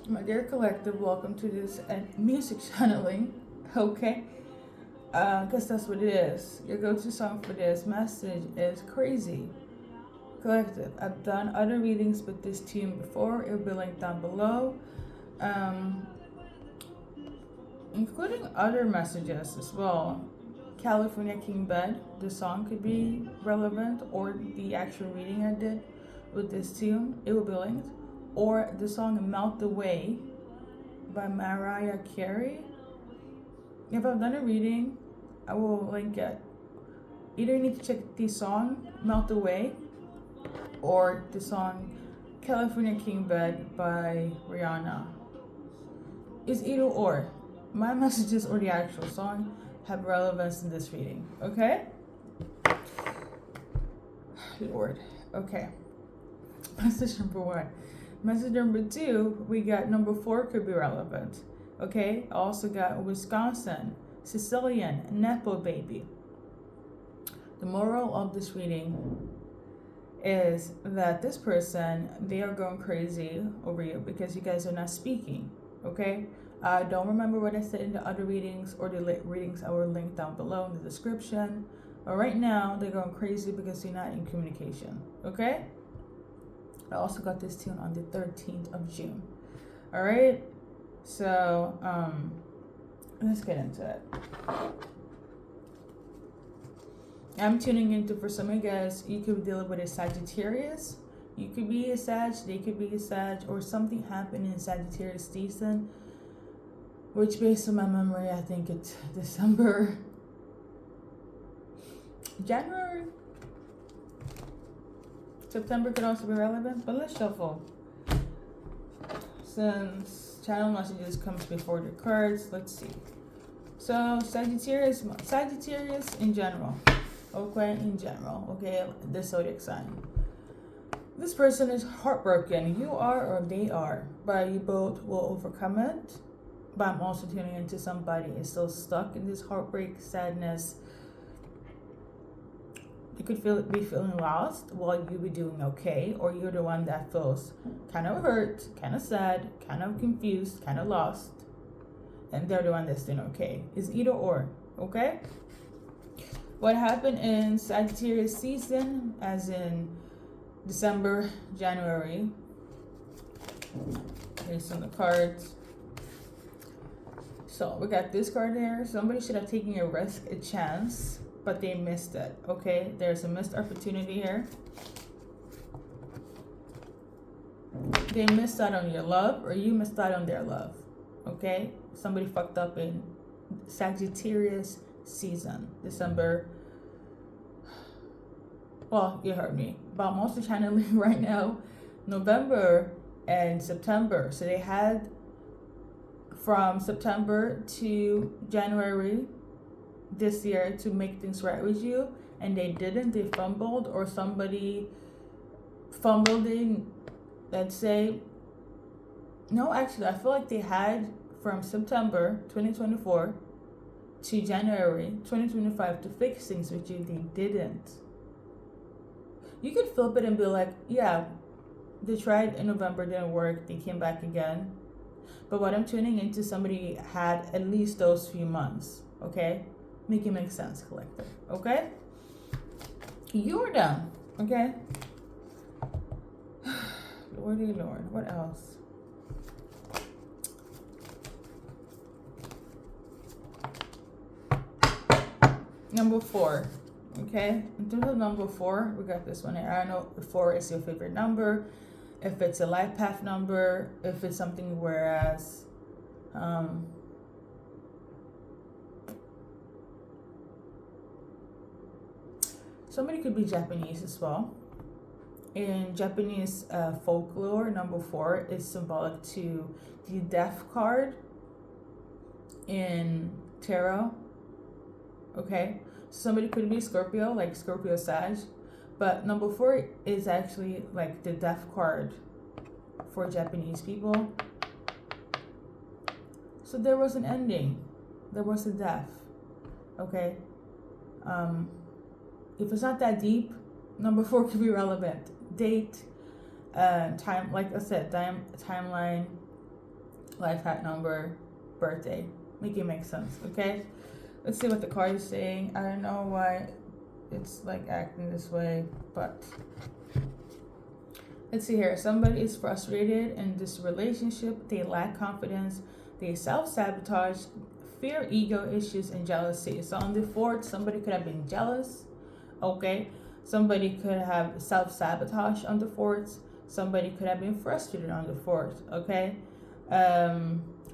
My dear collective, welcome to this music channeling. Okay, because that's what it is. Your go-to song for this message is Crazy. Collective, I've done other readings with this tune before. It will be linked down below, um, including other messages as well. California King Bed, the song could be relevant, or the actual reading I did with this tune, it will be linked, or the song Melt Away by Mariah Carey. If I've done a reading, I will link it. Either you need to check the song Melt Away or the song California King Bed by Rihanna. It's either or. My messages or the actual song have relevance in this reading. Okay? Lord. Okay. Message number 1. Message number 2, we got number 4 could be relevant. Okay? I also got Wisconsin, Sicilian, Nepo baby. The moral of this reading is that this person, they are going crazy over you because you guys are not speaking. Okay? I don't remember what I said in the other readings or the readings I will link down below in the description. But right now, they're going crazy because you're not in communication. Okay? I also got this tune on the 13th of June. Alright? So, let's get into it. I'm tuning into, for some of you guys, you could be dealing with a Sagittarius. You could be a Sag, they could be a Sag, or something happened in Sagittarius season, which based on my memory, I think it's December, January. September could also be relevant, but let's shuffle. Since channel messages comes before the cards, let's see. So Sagittarius in general. Okay, in general. Okay, the zodiac sign. This person is heartbroken. You are or they are, but you both will overcome it. But I'm also tuning into somebody is still stuck in this heartbreak, sadness. You could be feeling lost while you be doing okay, or you're the one that feels kind of hurt, kind of sad, kind of confused, kind of lost, and they're the one that's doing okay. It's either or, okay? What happened in Sagittarius season, as in December, January, here's some of the cards. So we got this card here. Somebody should have taken a risk, a chance, but they missed it. Okay, there's a missed opportunity here. They missed out on your love, or you missed out on their love. Okay, somebody fucked up in Sagittarius season, December. Well, you heard me, but I'm also channeling right now November and September. So they had from September to January this year to make things right with you, and they didn't. They fumbled, or somebody fumbled in, let's say. No, actually, I feel like they had from September 2024 to January 2025 to fix things with you. They didn't. You could flip it and be like, yeah, they tried in November, didn't work, they came back again. But what I'm tuning into, somebody had at least those few months, okay? Make it make sense, collective, okay? You're done, okay? Lordy Lord, what else? Number 4, okay? In terms of number 4, we got this one here. I don't know if 4 is your favorite number, if it's a life path number, if it's something whereas somebody could be Japanese as well. In Japanese folklore, number 4 is symbolic to the death card in tarot. Okay, somebody could be Scorpio, like Scorpio Sag, but number 4 is actually like the death card for Japanese people. So there was an ending, there was a death. Okay, if it's not that deep, number 4 could be relevant. Date, time, like I said, timeline, life hack number, birthday. Make it make sense, okay? Let's see what the card is saying. I don't know why it's like acting this way, but let's see here. Somebody is frustrated in this relationship. They lack confidence. They self-sabotage, fear, ego issues, and jealousy. So on the fourth, somebody could have been jealous, okay? Somebody could have self-sabotage on the fourth. Somebody could have been frustrated on the fourth, okay?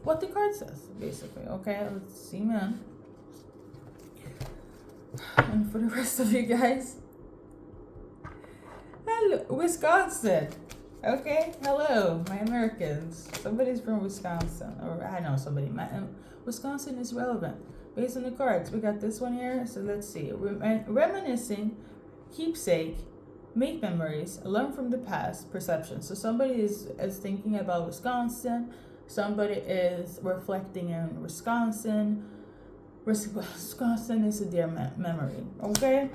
What the card says, basically, okay? Let's see, man. And for the rest of you guys, hello, Wisconsin. Okay, hello, my Americans. Somebody's from Wisconsin, or I know somebody. Wisconsin is relevant based on the cards. We got this one here, so let's see. Reminiscing, keepsake, make memories, learn from the past, perception. So somebody is thinking about Wisconsin. Somebody is reflecting in Wisconsin. Wisconsin is a dear memory, okay?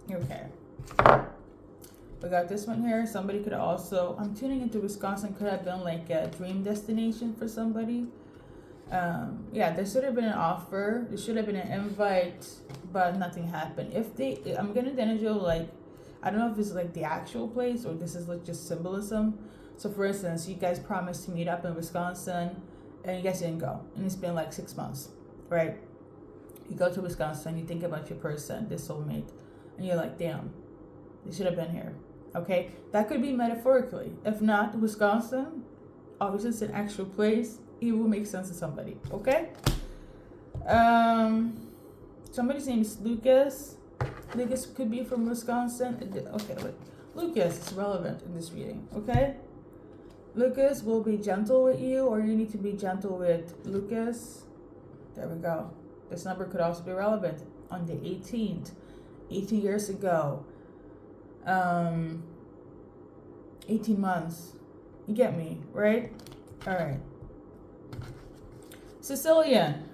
Okay. We got this one here. Somebody could also, I'm tuning into Wisconsin, could have been like a dream destination for somebody. Yeah, there should have been an offer. There should have been an invite, but nothing happened. I'm getting the energy of like, I don't know if it's like the actual place or this is like just symbolism. So for instance, you guys promised to meet up in Wisconsin and you guys didn't go. And it's been like 6 months, right? You go to Wisconsin, you think about your person, this soulmate, and you're like, damn, they should have been here, okay? That could be metaphorically. If not, Wisconsin, obviously it's an actual place, it will make sense to somebody, okay? Somebody's name is Lucas. Lucas could be from Wisconsin. Okay, look. Lucas is relevant in this reading, okay? Lucas will be gentle with you, or you need to be gentle with Lucas. There we go. This number could also be relevant on the 18th, 18 years ago, 18 months. You get me, right? All right. Sicilian.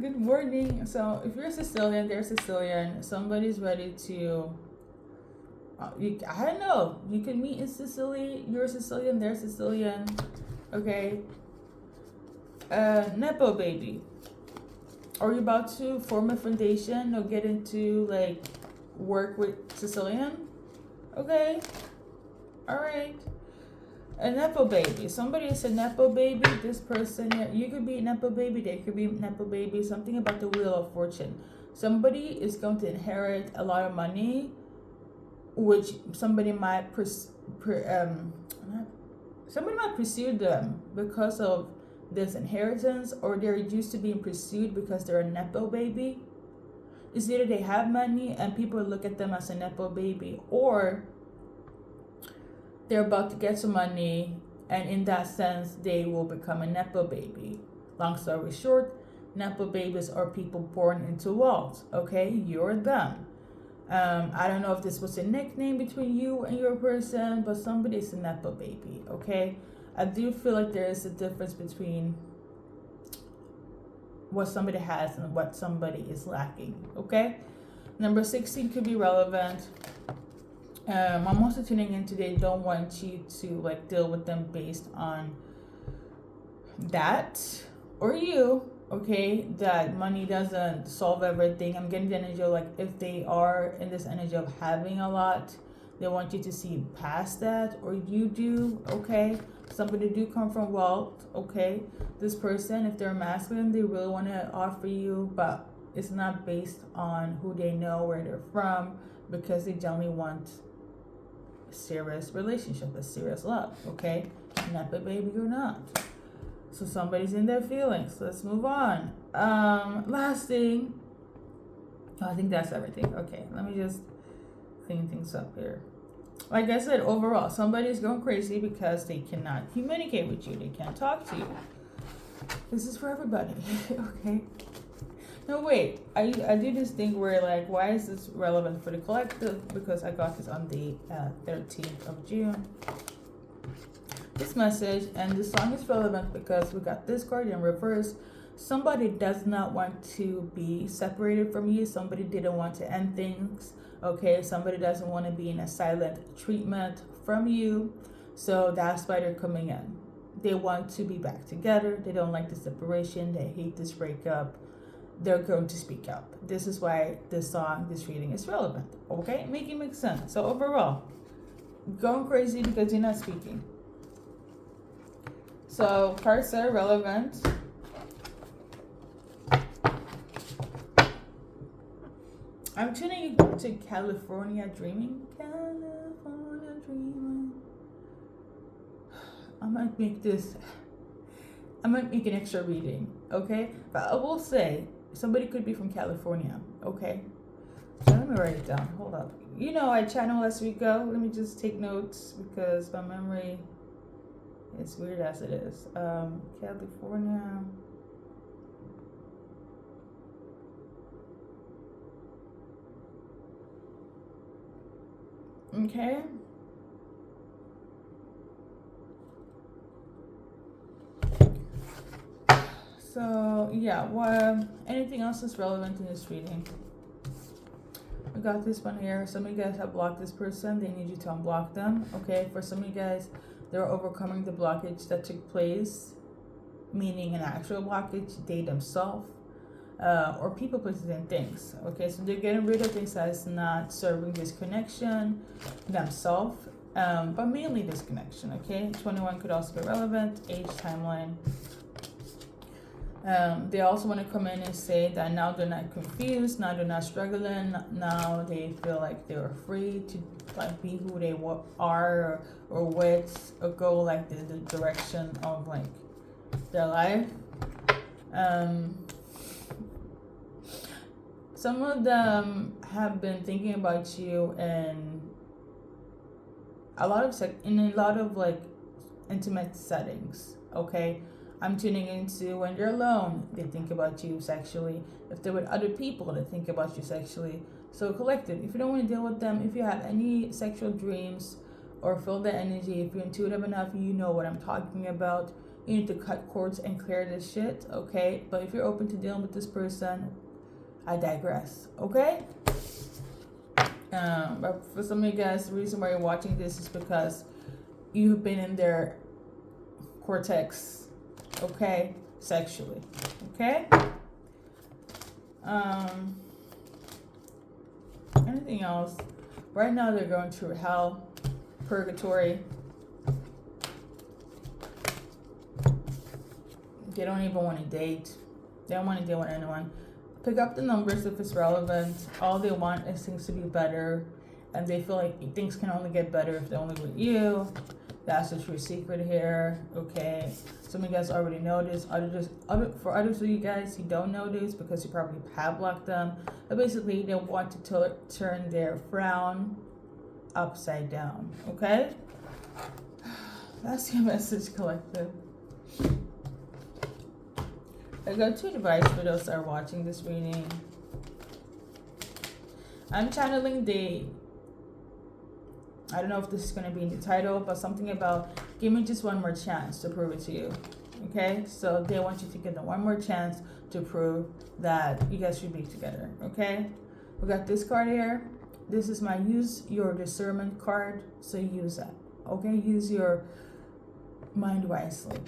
Good morning. So if you're Sicilian, they're Sicilian. Somebody's ready to, I don't know. You can meet in Sicily. You're Sicilian, they're Sicilian. Okay. Nepo baby. Are you about to form a foundation or get into like work with Sicilian? Okay. All right. A Nepo baby. Somebody is a Nepo baby. This person here, you could be a Nepo baby. They could be a Nepo baby. Something about the Wheel of Fortune. Somebody is going to inherit a lot of money, which somebody might somebody might pursue them because of this inheritance, or they're used to being pursued because they're a Nepo baby. It's either they have money and people look at them as a Nepo baby, or they're about to get some money and in that sense they will become a Nepo baby. Long story short, Nepo babies are people born into wealth, okay? You're them. I don't know if this was a nickname between you and your person, but somebody is a Nepo baby, okay? I do feel like there is a difference between what somebody has and what somebody is lacking, okay? Number 16 could be relevant. I'm also tuning in today. Don't want you to like deal with them based on that or you, okay? That money doesn't solve everything. I'm getting the energy of like if they are in this energy of having a lot, they want you to see past that, or you do, okay? Somebody do come from wealth, okay? This person, if they're masculine, they really want to offer you, but it's not based on who they know, where they're from, because they generally want a serious relationship, a serious love, okay? Nepo baby or not. So somebody's in their feelings. Let's move on. Last thing. Oh, I think that's everything. Okay, let me just clean things up here. Like I said, overall, somebody's going crazy because they cannot communicate with you. They can't talk to you. This is for everybody, okay? No, wait. I do this thing where, like, why is this relevant for the collective? Because I got this on the 13th of June. This message, and the song is relevant because we got this card in reverse. somebody does not want to be separated from you. Somebody didn't want to end things. Okay, somebody doesn't want to be in a silent treatment from you. So that's why they're coming in. They want to be back together. They don't like the separation. They hate this breakup. They're going to speak up. This is why this song, this reading is relevant. Okay, making make sense. So overall, going crazy because you're not speaking. So cards are relevant. I'm tuning to California Dreaming. California Dreaming. I might make an extra reading, okay? But I will say, somebody could be from California, okay? So let me write it down. Hold up. You know, I channeled as we go. Let me just take notes because my memory is weird as it is. California. Okay. So yeah, well, anything else is relevant in this reading? We got this one here. Some of you guys have blocked this person. They need you to unblock them. Okay, for some of you guys, they're overcoming the blockage that took place, meaning an actual blockage, they themselves, or people, places, and things. Okay, so they're getting rid of things that's not serving this connection themselves, but mainly this connection. Okay, 21 could also be relevant. Age, timeline. They also want to come in and say that now they're not confused, now they're not struggling, now they feel like they're free to like be who they are, or with, or go like the direction of like their life. Some of them have been thinking about you in a lot of like intimate settings. Okay. I'm tuning into when you're alone, they think about you sexually. If they're with other people, they think about you sexually. So collective, if you don't want to deal with them, if you have any sexual dreams or feel the energy, if you're intuitive enough, you know what I'm talking about. You need to cut cords and clear this shit, okay? But if you're open to dealing with this person, I digress, okay? But for some of you guys, the reason why you're watching this is because you've been in their cortex, okay, sexually, okay? Anything else? Right now they're going through hell, purgatory. They don't even want to date. They don't want to deal with anyone. Pick up the numbers if it's relevant. All they want is things to be better, and they feel like things can only get better if they're only with you. That's the true secret here, okay? Some of you guys already know this. For others of you guys who don't know this because you probably have blocked them, but basically they want to turn their frown upside down, okay? That's your message, collective. I got 2 advice for those that are watching this reading. I'm channeling I don't know if this is going to be in the title, but something about give me just one more chance to prove it to you. Okay? So they want you to give them one more chance to prove that you guys should be together. Okay? We got this card here. This is my use your discernment card. So use that. Okay? Use your mind wisely.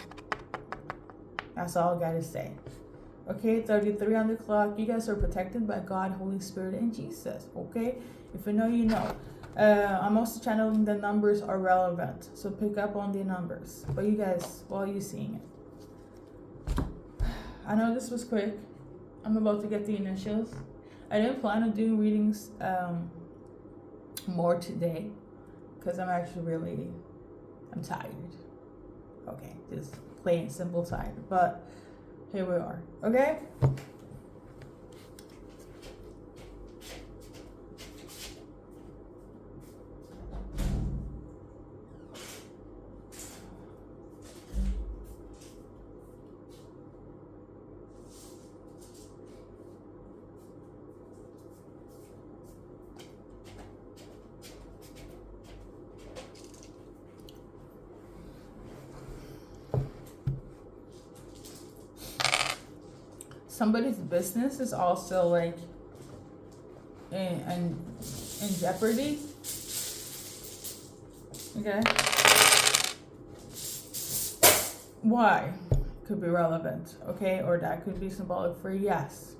That's all I got to say. Okay? 33 on the clock. You guys are protected by God, Holy Spirit, and Jesus. Okay? If you know, you know. I'm also channeling the numbers are relevant, so pick up on the numbers. But you guys, while you're seeing it, I know this was quick. I'm about to get the initials. I didn't plan on doing readings more today because I'm actually I'm tired. Okay, just plain simple tired. But here we are. Okay. somebody's business is also like in jeopardy. Okay. Why? Could be relevant, okay? Or that could be symbolic for yes,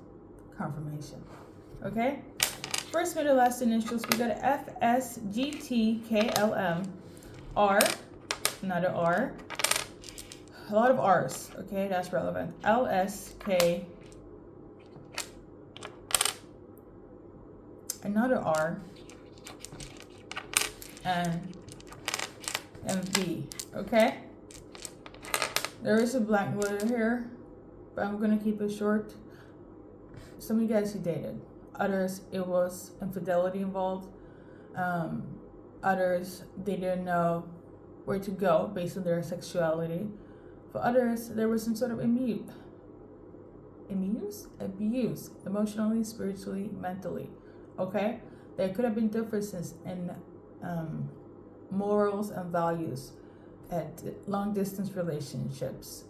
confirmation, okay? First, middle, last initials, we got F, S, G, T, K, L, M, R, another R, a lot of R's, okay? That's relevant. L, S, K, another R, and V, okay? There is a blank letter here, but I'm gonna keep it short. Some of you guys, you dated. Others, it was infidelity involved. Others, they didn't know where to go based on their sexuality. For others, there was some sort of abuse, emotionally, spiritually, mentally. Okay? There could have been differences in morals and values at long distance relationships.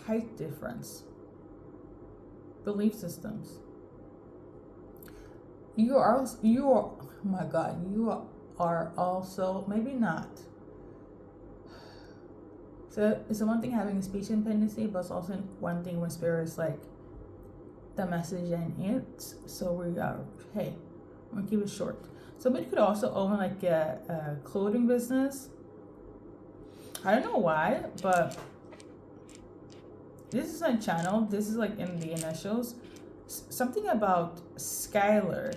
Height difference, belief systems. You are, oh my God, you are also, maybe not. So it's one thing having a speech impediment, but it's also one thing when spirit is like the message and it. So we are, hey, I'm gonna keep it short. Somebody could also own like a clothing business. I don't know why, but this is on channel. This is like in the initials. Something about Skylar,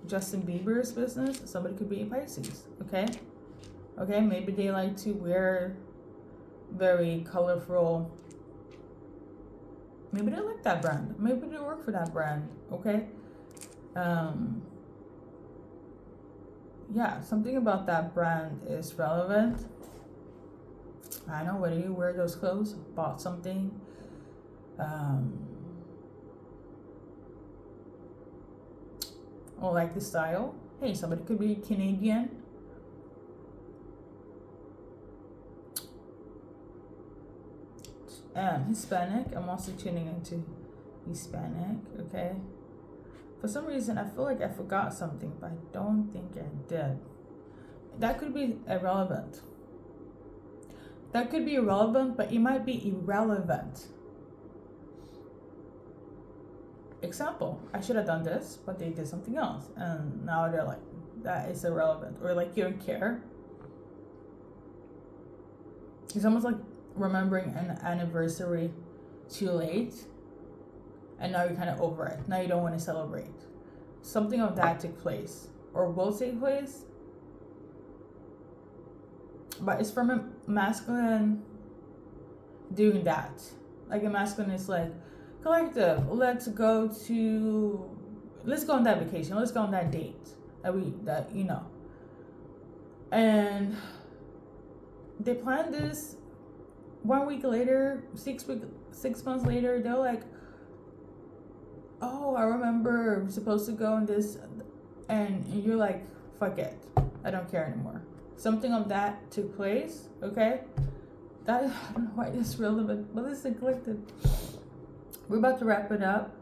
Justin Bieber's business. Somebody could be a Pisces. Okay, okay. Maybe they like to wear very colorful. Maybe they like that brand. Maybe they work for that brand. Okay. Yeah, something about that brand is relevant. I know whether you wear those clothes, bought something. Or like the style. Hey, somebody could be Canadian. Hispanic. I'm also tuning into Hispanic. Okay. For some reason, I feel like I forgot something, but I don't think I did. That could be irrelevant. That could be irrelevant, but it might be irrelevant. Example, I should have done this, but they did something else. And now they're like, that is irrelevant. Or like, you don't care. It's almost like remembering an anniversary too late. And now you're kind of over it. Now you don't want to celebrate. Something of that took place. Or will take place. But it's from a masculine doing that. Like a masculine is like, collective, let's go on that vacation. Let's go on that date. That you know. And they planned this 1 week later, 6 months later, they're like, oh, I remember we're supposed to go on this, and you're like, fuck it, I don't care anymore. Something of that took place, okay? That, I don't know why it's relevant, but it's a collective. We're about to wrap it up.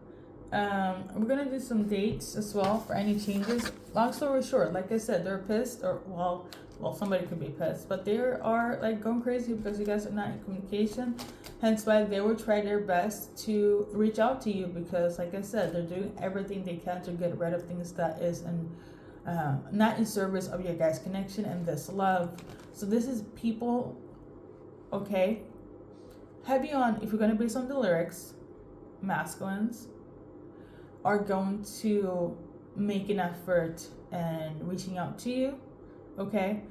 We're gonna do some dates as well for any changes. Long story short, like I said, they're pissed, or well, somebody could be pissed, but they are like going crazy because you guys are not in communication. Hence why they will try their best to reach out to you, because like I said, they're doing everything they can to get rid of things that is not in service of your guys' connection and this love. So this is people, okay, heavy on, if you're gonna base on the lyrics, masculines are going to make an effort and reaching out to you. Okay,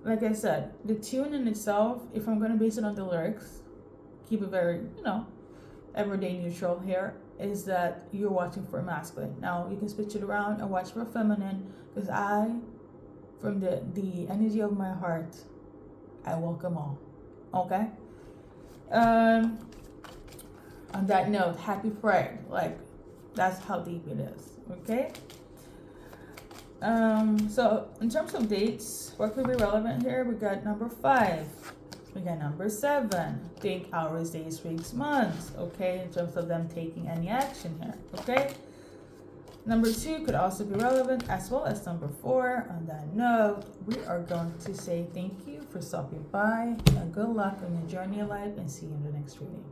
like I said, the tune in itself, if I'm gonna base it on the lyrics, keep it very, everyday neutral here, is that you're watching for a masculine. Now you can switch it around and watch for a feminine, because from the energy of my heart, I welcome all. Okay. On that note, happy Pride. Like, that's how deep it is. Okay. So in terms of dates, what could be relevant here? We got number 5, We got number 7. Think hours, days, weeks, months. Okay, in terms of them taking any action here. Okay. Number 2 could also be relevant, as well as number 4. On that note, we are going to say thank you for stopping by, and good luck on your journey of life, and see you in the next reading.